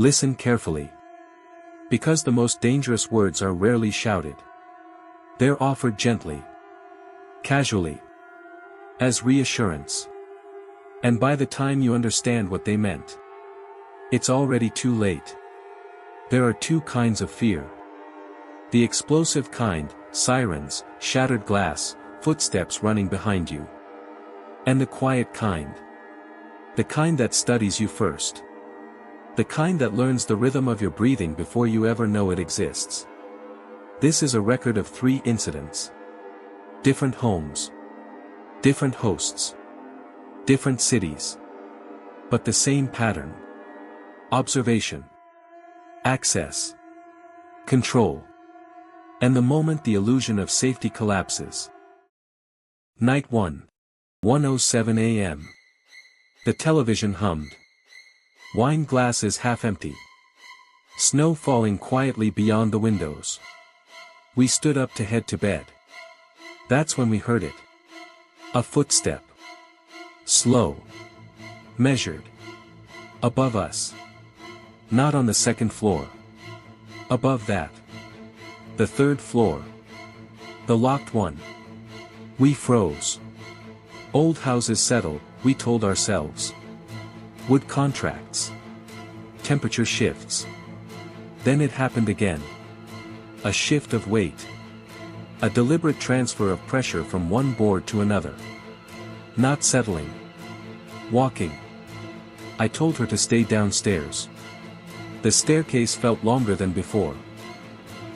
Listen carefully. Because the most dangerous words are rarely shouted. They're offered gently. Casually. As reassurance. And by the time you understand what they meant, it's already too late. There are two kinds of fear. The explosive kind, sirens, shattered glass, footsteps running behind you. And the quiet kind. The kind that studies you first. The kind that learns the rhythm of your breathing before you ever know it exists. This is a record of 3 incidents. Different homes. Different hosts. Different cities. But the same pattern. Observation. Access. Control. And the moment the illusion of safety collapses. Night 1. 1:07 a.m. The television hummed. Wine glasses half empty. Snow falling quietly beyond the windows. We stood up to head to bed. That's when we heard it. A footstep. Slow. Measured. Above us. Not on the 2nd floor. Above that. The 3rd floor. The locked one. We froze. Old houses settle, we told ourselves. Wood contracts. Temperature shifts. Then it happened again. A shift of weight. A deliberate transfer of pressure from one board to another. Not settling. Walking. I told her to stay downstairs. The staircase felt longer than before.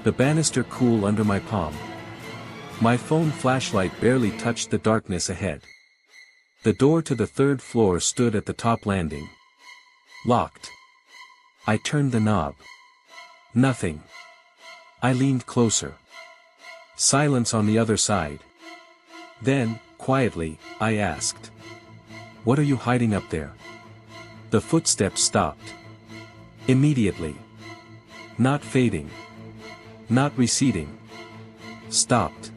The banister cool under my palm. My phone flashlight barely touched the darkness ahead. The door to the 3rd floor stood at the top landing. Locked. I turned the knob. Nothing. I leaned closer. Silence on the other side. Then, quietly, I asked. What are you hiding up there? The footsteps stopped. Immediately. Not fading. Not receding. Stopped.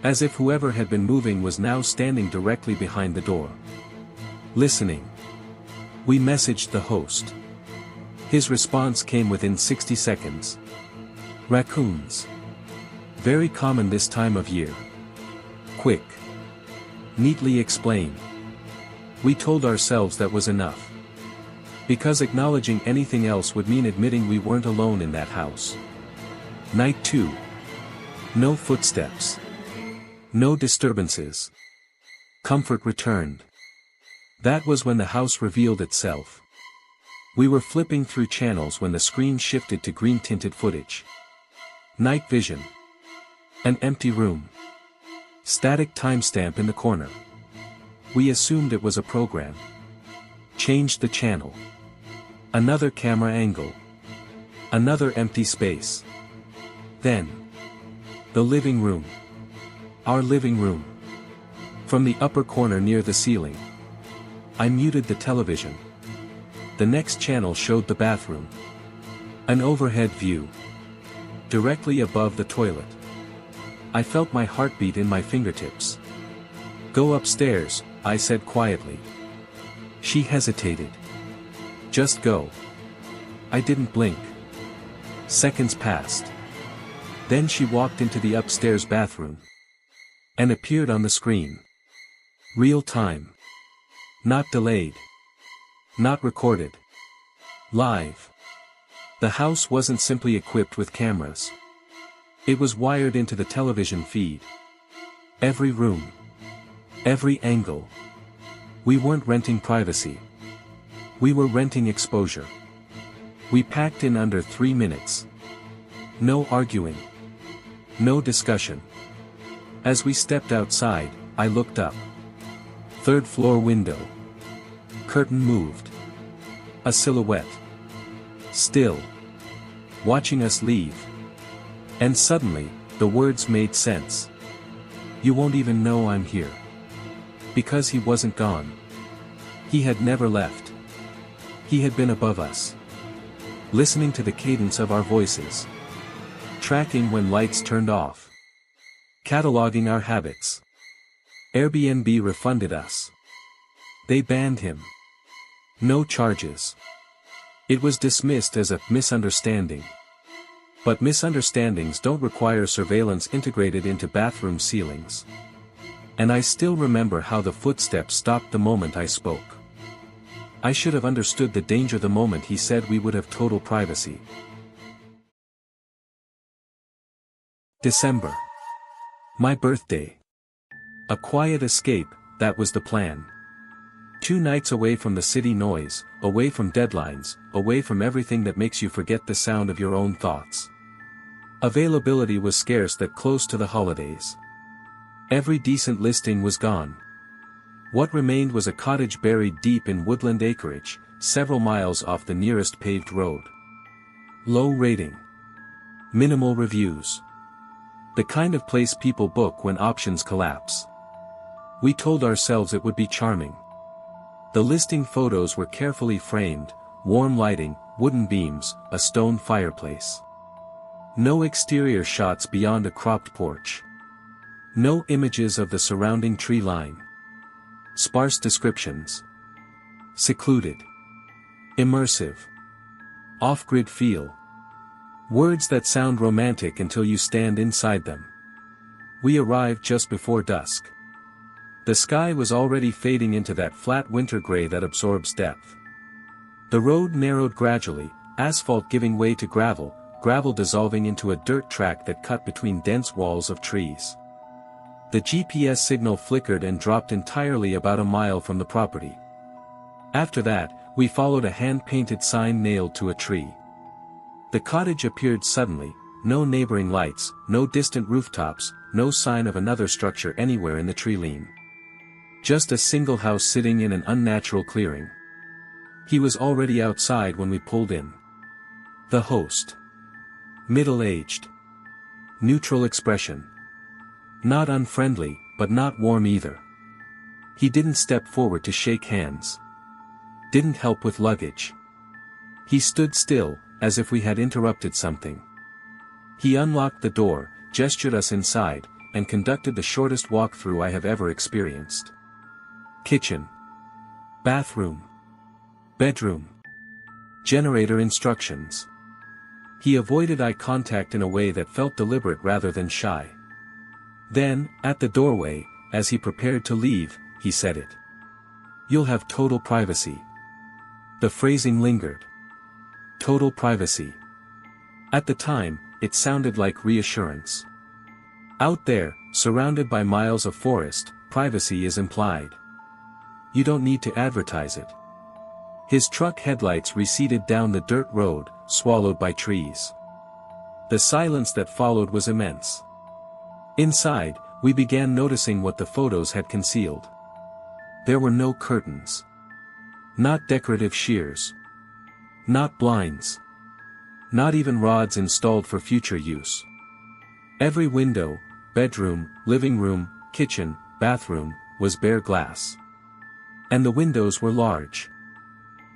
As if whoever had been moving was now standing directly behind the door. Listening. We messaged the host. His response came within 60 seconds. Raccoons. Very common this time of year. Quick. Neatly explained. We told ourselves that was enough. Because acknowledging anything else would mean admitting we weren't alone in that house. Night 2. No footsteps. No disturbances. Comfort returned. That was when the house revealed itself. We were flipping through channels when the screen shifted to green-tinted footage. Night vision. An empty room. Static timestamp in the corner. We assumed it was a program. Changed the channel. Another camera angle. Another empty space. Then. The living room. Our living room. From the upper corner near the ceiling. I muted the television. The next channel showed the bathroom. An overhead view. Directly above the toilet. I felt my heartbeat in my fingertips. Go upstairs, I said quietly. She hesitated. Just go. I didn't blink. Seconds passed. Then she walked into the upstairs bathroom. And appeared on the screen. Real time. Not delayed. Not recorded. Live. The house wasn't simply equipped with cameras. It was wired into the television feed. Every room. Every angle. We weren't renting privacy. We were renting exposure. We packed in under 3 minutes. No arguing. No discussion. As we stepped outside, I looked up. 3rd floor window. Curtain moved. A silhouette. Still. Watching us leave. And suddenly, the words made sense. You won't even know I'm here. Because he wasn't gone. He had never left. He had been above us. Listening to the cadence of our voices. Tracking when lights turned off. Cataloging our habits. Airbnb refunded us. They banned him. No charges. It was dismissed as a misunderstanding. But misunderstandings don't require surveillance integrated into bathroom ceilings. And I still remember how the footsteps stopped the moment I spoke. I should have understood the danger the moment he said we would have total privacy. December. My birthday. A quiet escape, that was the plan. 2 nights away from the city noise, away from deadlines, away from everything that makes you forget the sound of your own thoughts. Availability was scarce that close to the holidays. Every decent listing was gone. What remained was a cottage buried deep in woodland acreage, several miles off the nearest paved road. Low rating. Minimal reviews. The kind of place people book when options collapse. We told ourselves it would be charming. The listing photos were carefully framed, warm lighting, wooden beams, a stone fireplace. No exterior shots beyond a cropped porch. No images of the surrounding tree line. Sparse descriptions. Secluded. Immersive. Off-grid feel. Words that sound romantic until you stand inside them. We arrived just before dusk. The sky was already fading into that flat winter gray that absorbs depth. The road narrowed gradually, asphalt giving way to gravel, gravel dissolving into a dirt track that cut between dense walls of trees. The GPS signal flickered and dropped entirely about a mile from the property. After that, we followed a hand-painted sign nailed to a tree. The cottage appeared suddenly, no neighboring lights, no distant rooftops, no sign of another structure anywhere in the tree line. Just a single house sitting in an unnatural clearing. He was already outside when we pulled in. The host. Middle-aged. Neutral expression. Not unfriendly, but not warm either. He didn't step forward to shake hands. Didn't help with luggage. He stood still, as if we had interrupted something. He unlocked the door, gestured us inside, and conducted the shortest walkthrough I have ever experienced. Kitchen. Bathroom. Bedroom. Generator instructions. He avoided eye contact in a way that felt deliberate rather than shy. Then, at the doorway, as he prepared to leave, he said it. "You'll have total privacy." The phrasing lingered. Total privacy. At the time, it sounded like reassurance. Out there, surrounded by miles of forest, privacy is implied. You don't need to advertise it. His truck headlights receded down the dirt road, swallowed by trees. The silence that followed was immense. Inside, we began noticing what the photos had concealed. There were no curtains. Not decorative shears. Not blinds. Not even rods installed for future use. Every window, bedroom, living room, kitchen, bathroom, was bare glass. And the windows were large.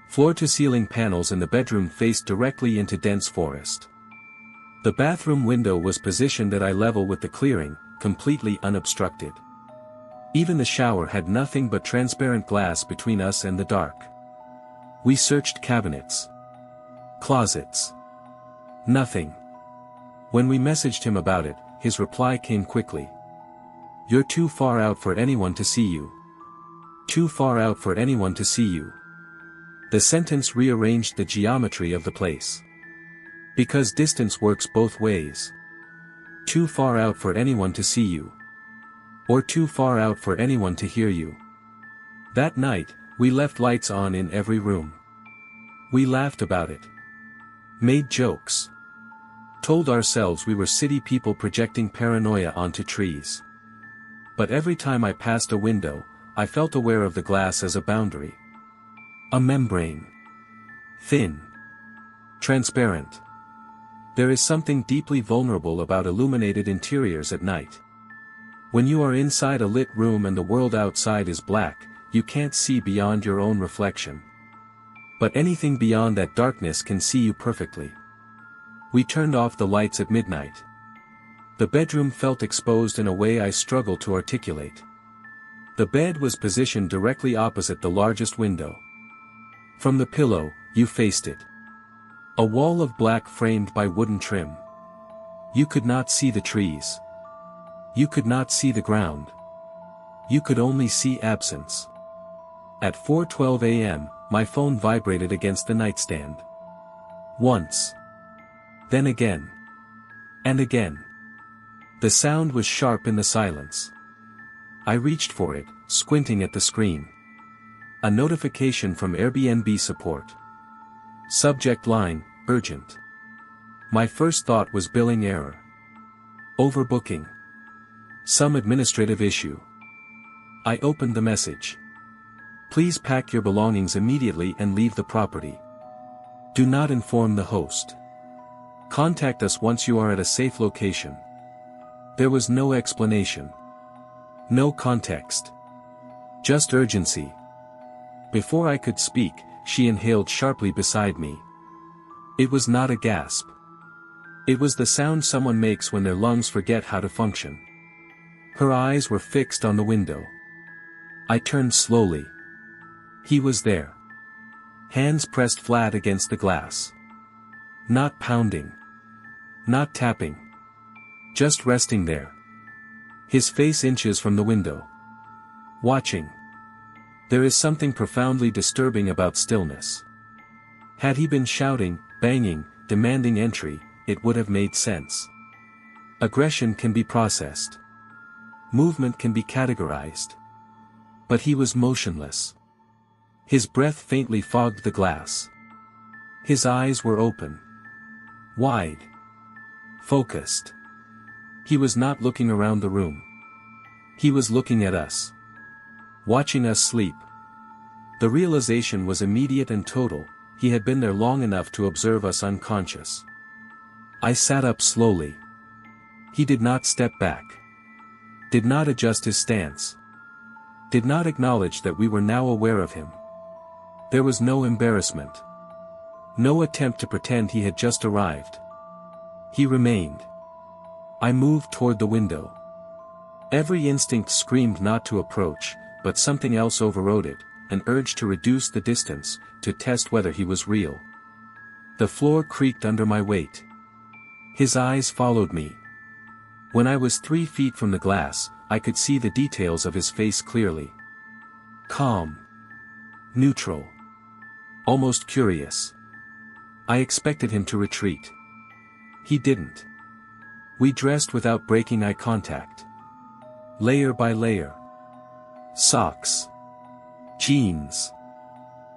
Floor-to-ceiling panels in the bedroom faced directly into dense forest. The bathroom window was positioned at eye level with the clearing, completely unobstructed. Even the shower had nothing but transparent glass between us and the dark. We searched cabinets. Closets. Nothing. When we messaged him about it, his reply came quickly. "You're too far out for anyone to see you. Too far out for anyone to see you." The sentence rearranged the geometry of the place. Because distance works both ways. Too far out for anyone to see you. Or too far out for anyone to hear you. That night, we left lights on in every room. We laughed about it. Made jokes. Told ourselves we were city people projecting paranoia onto trees. But every time I passed a window, I felt aware of the glass as a boundary. A membrane. Thin. Transparent. There is something deeply vulnerable about illuminated interiors at night. When you are inside a lit room and the world outside is black, you can't see beyond your own reflection. But anything beyond that darkness can see you perfectly. We turned off the lights at midnight. The bedroom felt exposed in a way I struggle to articulate. The bed was positioned directly opposite the largest window. From the pillow, you faced it. A wall of black framed by wooden trim. You could not see the trees. You could not see the ground. You could only see absence. At 4:12 a.m., my phone vibrated against the nightstand. Once. Then again. And again. The sound was sharp in the silence. I reached for it, squinting at the screen. A notification from Airbnb support. Subject line, urgent. My first thought was billing error. Overbooking. Some administrative issue. I opened the message. Please pack your belongings immediately and leave the property. Do not inform the host. Contact us once you are at a safe location. There was no explanation. No context. Just urgency. Before I could speak, she inhaled sharply beside me. It was not a gasp. It was the sound someone makes when their lungs forget how to function. Her eyes were fixed on the window. I turned slowly. He was there. Hands pressed flat against the glass. Not pounding. Not tapping. Just resting there. His face inches from the window. Watching. There is something profoundly disturbing about stillness. Had he been shouting, banging, demanding entry, it would have made sense. Aggression can be processed. Movement can be categorized. But he was motionless. His breath faintly fogged the glass. His eyes were open. Wide. Focused. He was not looking around the room. He was looking at us. Watching us sleep. The realization was immediate and total. He had been there long enough to observe us unconscious. I sat up slowly. He did not step back. Did not adjust his stance. Did not acknowledge that we were now aware of him. There was no embarrassment. No attempt to pretend he had just arrived. He remained. I moved toward the window. Every instinct screamed not to approach, but something else overrode it, an urge to reduce the distance, to test whether he was real. The floor creaked under my weight. His eyes followed me. When I was 3 feet from the glass, I could see the details of his face clearly. Calm. Neutral. Almost curious. I expected him to retreat. He didn't. We dressed without breaking eye contact. Layer by layer. Socks. Jeans.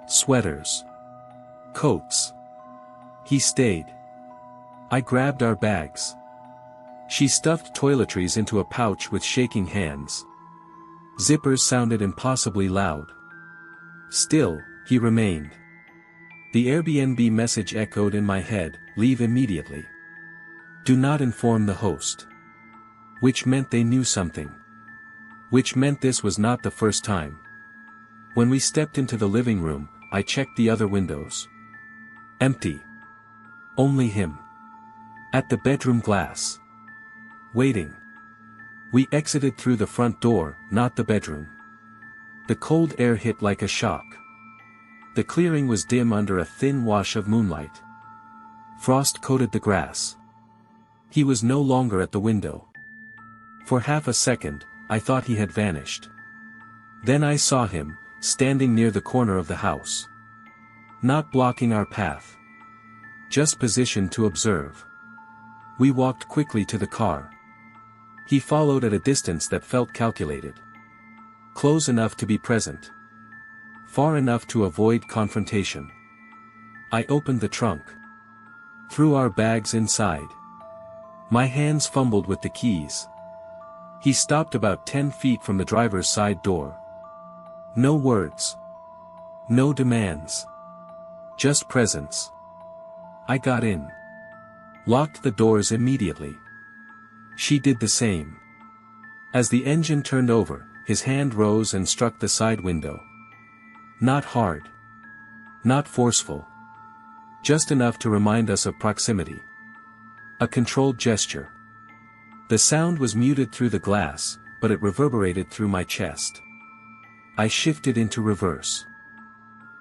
Sweaters. Coats. He stayed. I grabbed our bags. She stuffed toiletries into a pouch with shaking hands. Zippers sounded impossibly loud. Still, he remained. The Airbnb message echoed in my head, leave immediately. Do not inform the host. Which meant they knew something. Which meant this was not the first time. When we stepped into the living room, I checked the other windows. Empty. Only him. At the bedroom glass. Waiting. We exited through the front door, not the bedroom. The cold air hit like a shock. The clearing was dim under a thin wash of moonlight. Frost coated the grass. He was no longer at the window. For half a second, I thought he had vanished. Then I saw him, standing near the corner of the house. Not blocking our path. Just positioned to observe. We walked quickly to the car. He followed at a distance that felt calculated. Close enough to be present. Far enough to avoid confrontation. I opened the trunk. Threw our bags inside. My hands fumbled with the keys. He stopped about 10 feet from the driver's side door. No words. No demands. Just presence. I got in. Locked the doors immediately. She did the same. As the engine turned over, his hand rose and struck the side window. Not hard. Not forceful. Just enough to remind us of proximity. A controlled gesture. The sound was muted through the glass, but it reverberated through my chest. I shifted into reverse.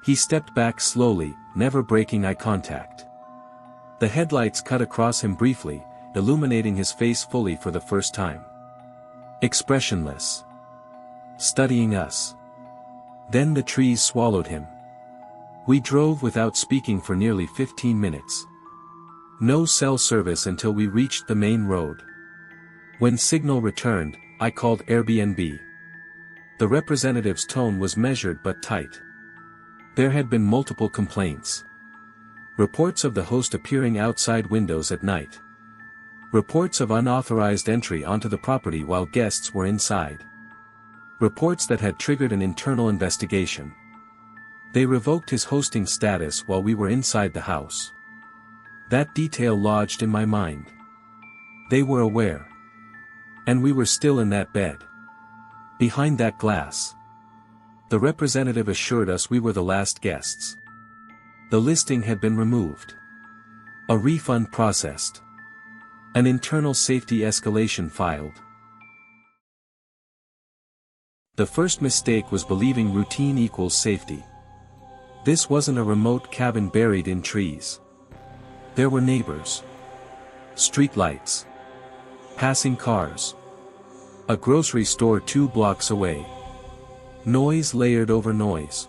He stepped back slowly, never breaking eye contact. The headlights cut across him briefly, illuminating his face fully for the first time. Expressionless. Studying us. Then the trees swallowed him. We drove without speaking for nearly 15 minutes. No cell service until we reached the main road. When signal returned, I called Airbnb. The representative's tone was measured but tight. There had been multiple complaints. Reports of the host appearing outside windows at night. Reports of unauthorized entry onto the property while guests were inside. Reports that had triggered an internal investigation. They revoked his hosting status while we were inside the house. That detail lodged in my mind. They were aware. And we were still in that bed. Behind that glass. The representative assured us we were the last guests. The listing had been removed. A refund processed. An internal safety escalation filed. The first mistake was believing routine equals safety. This wasn't a remote cabin buried in trees. There were neighbors. Street lights. Passing cars. A grocery store 2 blocks away. Noise layered over noise.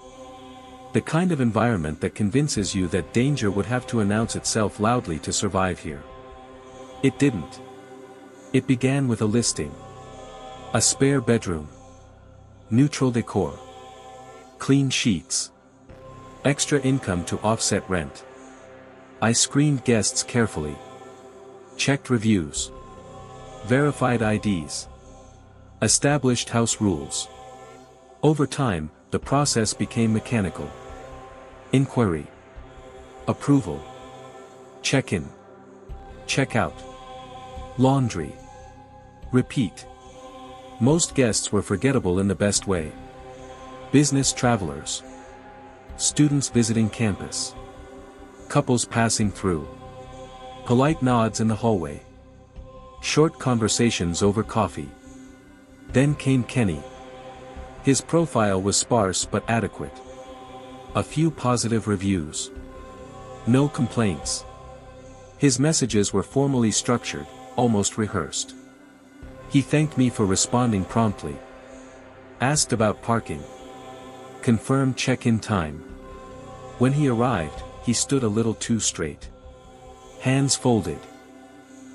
The kind of environment that convinces you that danger would have to announce itself loudly to survive here. It didn't. It began with a listing. A spare bedroom. Neutral decor. Clean sheets. Extra income to offset rent. I screened guests carefully. Checked reviews. Verified IDs. Established house rules. Over time, the process became mechanical. Inquiry. Approval. Check-in. Check-out. Laundry. Repeat. Most guests were forgettable in the best way. Business travelers. Students visiting campus. Couples passing through. Polite nods in the hallway. Short conversations over coffee. Then came Kenny. His profile was sparse but adequate. A few positive reviews. No complaints. His messages were formally structured, almost rehearsed. He thanked me for responding promptly. Asked about parking. Confirmed check-in time. When he arrived, he stood a little too straight. Hands folded.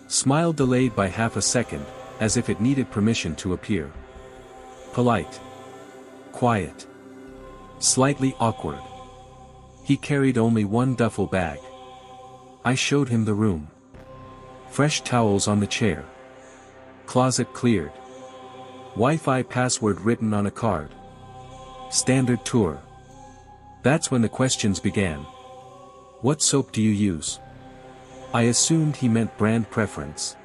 Smile delayed by half a second, as if it needed permission to appear. Polite. Quiet. Slightly awkward. He carried only one duffel bag. I showed him the room. Fresh towels on the chair. Closet cleared. Wi-Fi password written on a card. Standard tour. That's when the questions began. What soap do you use? I assumed he meant brand preference.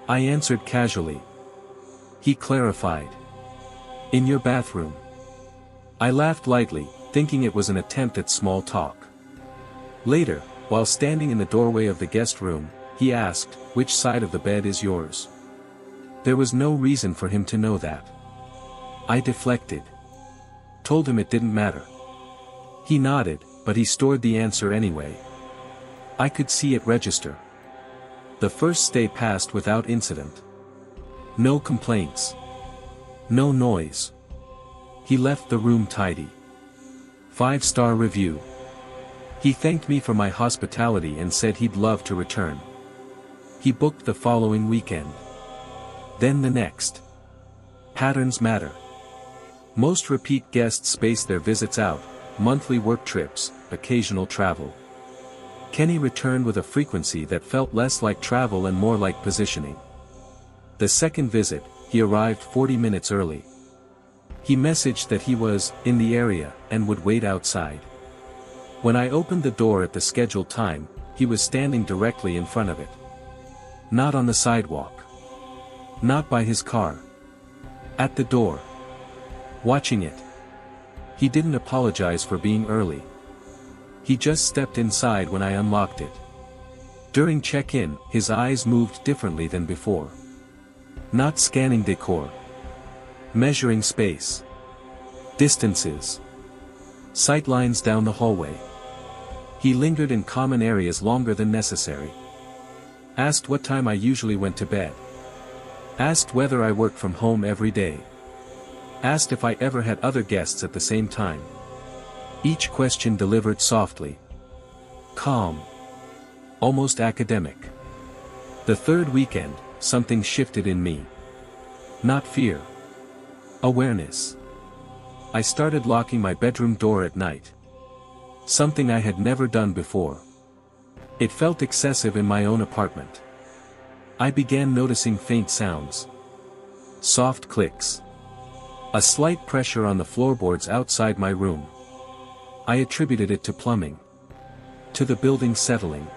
I answered casually. He clarified. In your bathroom. I laughed lightly, thinking it was an attempt at small talk. Later, while standing in the doorway of the guest room, he asked, which side of the bed is yours? There was no reason for him to know that. I deflected. Told him it didn't matter. He nodded, but he stored the answer anyway. I could see it register. The first stay passed without incident. No complaints. No noise. He left the room tidy. 5-star review. He thanked me for my hospitality and said he'd love to return. He booked the following weekend. Then the next. Patterns matter. Most repeat guests space their visits out, monthly work trips, occasional travel. Kenny returned with a frequency that felt less like travel and more like positioning. The second visit, he arrived 40 minutes early. He messaged that he was in the area and would wait outside. When I opened the door at the scheduled time, he was standing directly in front of it. Not on the sidewalk. Not by his car. At the door. Watching it. He didn't apologize for being early. He just stepped inside when I unlocked it. During check-in, his eyes moved differently than before. Not scanning decor. Measuring space. Distances. Sightlines down the hallway. He lingered in common areas longer than necessary. Asked what time I usually went to bed. Asked whether I worked from home every day. Asked if I ever had other guests at the same time. Each question delivered softly. Calm. Almost academic. The third weekend, something shifted in me. Not fear. Awareness. I started locking my bedroom door at night. Something I had never done before. It felt excessive in my own apartment. I began noticing faint sounds. Soft clicks. A slight pressure on the floorboards outside my room. I attributed it to plumbing. To the building settling.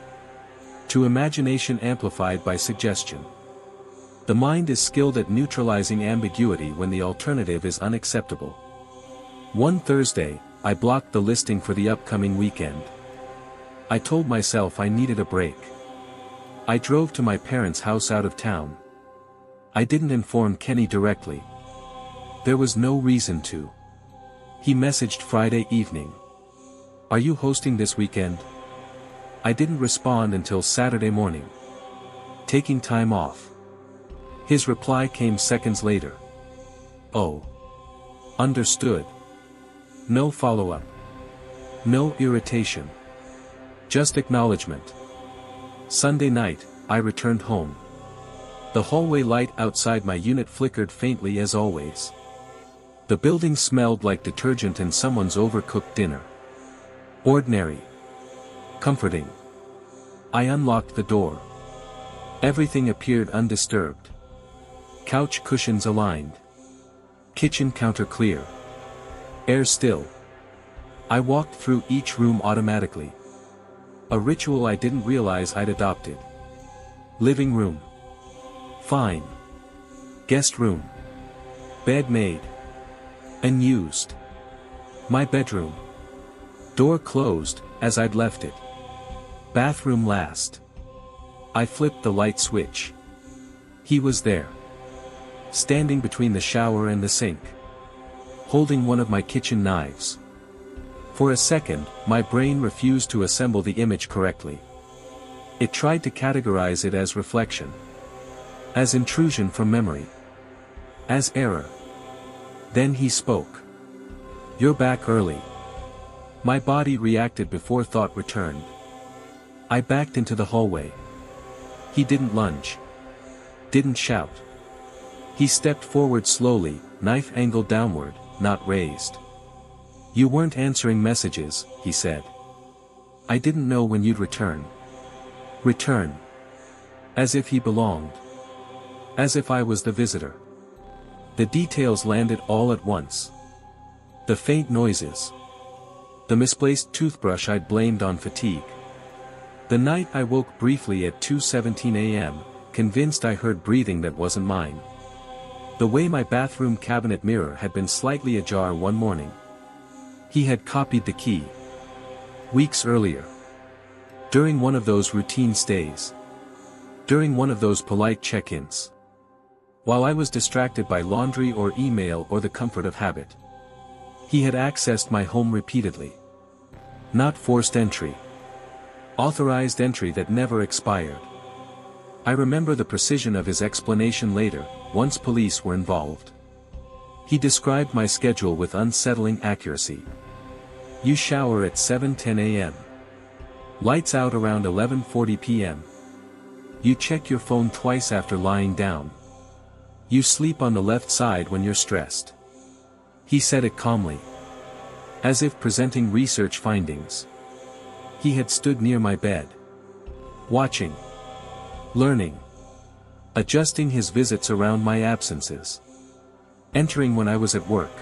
To imagination amplified by suggestion. The mind is skilled at neutralizing ambiguity when the alternative is unacceptable. One Thursday, I blocked the listing for the upcoming weekend. I told myself I needed a break. I drove to my parents' house out of town. I didn't inform Kenny directly. There was no reason to. He messaged Friday evening. "Are you hosting this weekend?" I didn't respond until Saturday morning. Taking time off. His reply came seconds later. "Oh. Understood." No follow-up. No irritation. Just acknowledgement. Sunday night, I returned home. The hallway light outside my unit flickered faintly as always. The building smelled like detergent and someone's overcooked dinner. Ordinary. Comforting. I unlocked the door. Everything appeared undisturbed. Couch cushions aligned. Kitchen counter clear. Air still. I walked through each room automatically. A ritual I didn't realize I'd adopted. Living room. Fine. Guest room. Bed made. Unused. My bedroom. Door closed, as I'd left it. Bathroom last. I flipped the light switch. He was there. Standing between the shower and the sink. Holding one of my kitchen knives. For a second, my brain refused to assemble the image correctly. It tried to categorize it as reflection. As intrusion from memory. As error. Then he spoke. "You're back early." My body reacted before thought returned. I backed into the hallway. He didn't lunge. Didn't shout. He stepped forward slowly, knife angled downward, not raised. "You weren't answering messages," he said. "I didn't know when you'd return." Return. As if he belonged. As if I was the visitor. The details landed all at once. The faint noises. The misplaced toothbrush I'd blamed on fatigue. The night I woke briefly at 2:17 a.m., convinced I heard breathing that wasn't mine. The way my bathroom cabinet mirror had been slightly ajar one morning. He had copied the key. Weeks earlier. During one of those routine stays. During one of those polite check-ins. While I was distracted by laundry or email or the comfort of habit. He had accessed my home repeatedly. Not forced entry. Authorized entry that never expired. I remember the precision of his explanation later, once police were involved. He described my schedule with unsettling accuracy. You shower at 7:10 a.m. Lights out around 11:40 p.m. You check your phone twice after lying down. You sleep on the left side when you're stressed. He said it calmly. As if presenting research findings. He had stood near my bed. Watching. Learning. Adjusting his visits around my absences. Entering when I was at work.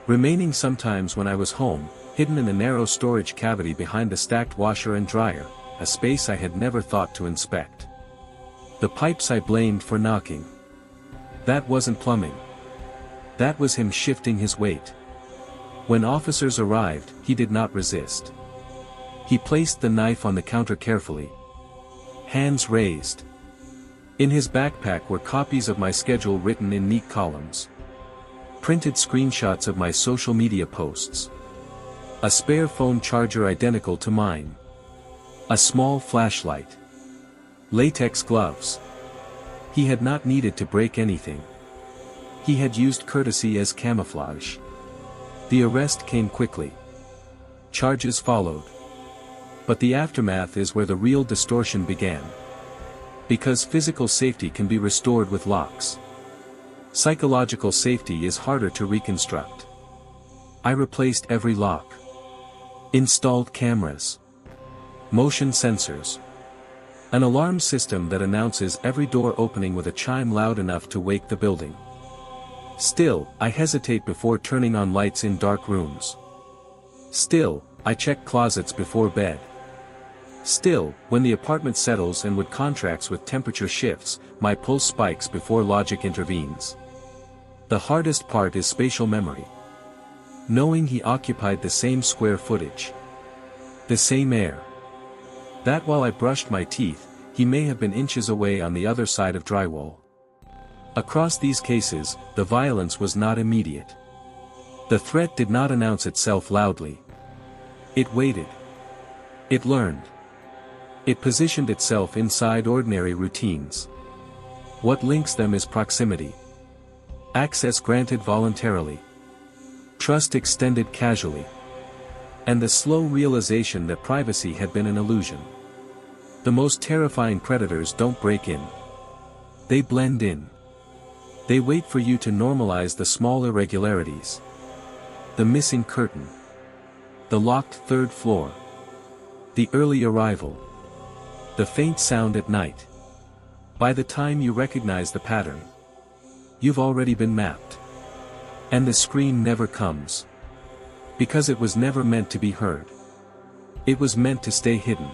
Remaining sometimes when I was home, hidden in a narrow storage cavity behind the stacked washer and dryer, a space I had never thought to inspect. The pipes I blamed for knocking. That wasn't plumbing. That was him shifting his weight. When officers arrived, he did not resist. He placed the knife on the counter carefully. Hands raised. In his backpack were copies of my schedule written in neat columns. Printed screenshots of my social media posts. A spare phone charger identical to mine. A small flashlight. Latex gloves. He had not needed to break anything. He had used courtesy as camouflage. The arrest came quickly. Charges followed. But the aftermath is where the real distortion began. Because physical safety can be restored with locks, psychological safety is harder to reconstruct. I replaced every lock. Installed cameras. Motion sensors. An alarm system that announces every door opening with a chime loud enough to wake the building. Still, I hesitate before turning on lights in dark rooms. Still, I check closets before bed. Still, when the apartment settles and with contracts with temperature shifts, my pulse spikes before logic intervenes. The hardest part is spatial memory. Knowing he occupied the same square footage. The same air. That while I brushed my teeth, he may have been inches away on the other side of drywall. Across these cases, the violence was not immediate. The threat did not announce itself loudly. It waited. It learned. It positioned itself inside ordinary routines. What links them is proximity. Access granted voluntarily. Trust extended casually. And the slow realization that privacy had been an illusion. The most terrifying predators don't break in. They blend in. They wait for you to normalize the small irregularities. The missing curtain. The locked third floor. The early arrival. The faint sound at night. By the time you recognize the pattern, you've already been mapped. And the scream never comes. Because it was never meant to be heard. It was meant to stay hidden.